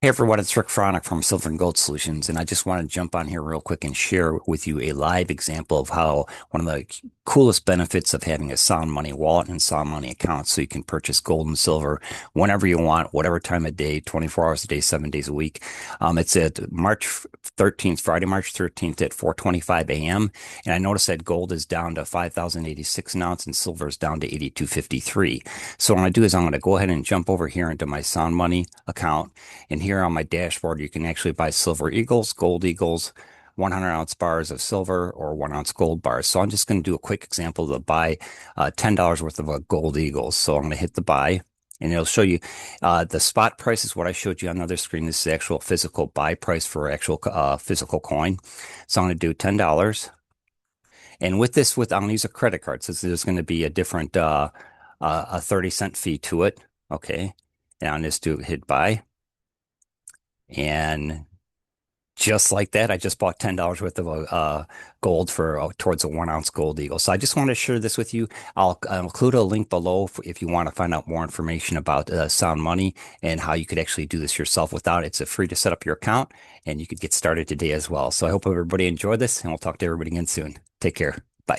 Hey everyone, it's Rick Fronick from Silver and Gold Solutions, and I just want to jump on here real quick and share with you a live example of how one of the coolest benefits of having a SoundMoney wallet and SoundMoney account, so you can purchase gold and silver whenever you want, whatever time of day, 24 hours a day, 7 days a week. It's at March 13th, Friday, March 13th at 4:25 a.m. And I noticed that gold is down to 5,086 an ounce and silver is down to 82.53. So what I'm going to do is I'm going to go ahead and jump over here into my SoundMoney account. And here on my dashboard, you can actually buy silver eagles, gold eagles, 100-ounce bars of silver or 1-ounce gold bars. So I'm just going to do a quick example to buy $10 worth of gold eagles. So I'm going to hit the buy. And it'll show you the spot price is what I showed you on the other screen. This is the actual physical buy price for actual physical coin. So I'm going to do $10. And with this, I'm going to use a credit card. So there's going to be a different a 30-cent fee to it. Okay. And I'll just hit buy. And just like that, I just bought $10 worth of gold for towards a 1-ounce gold eagle. So I just want to share this with you. I'll include a link below if you want to find out more information about SoundMoney and how you could actually do this yourself without it. It's free to set up your account, and you could get started today as well. So I hope everybody enjoyed this, and we'll talk to everybody again soon. Take care.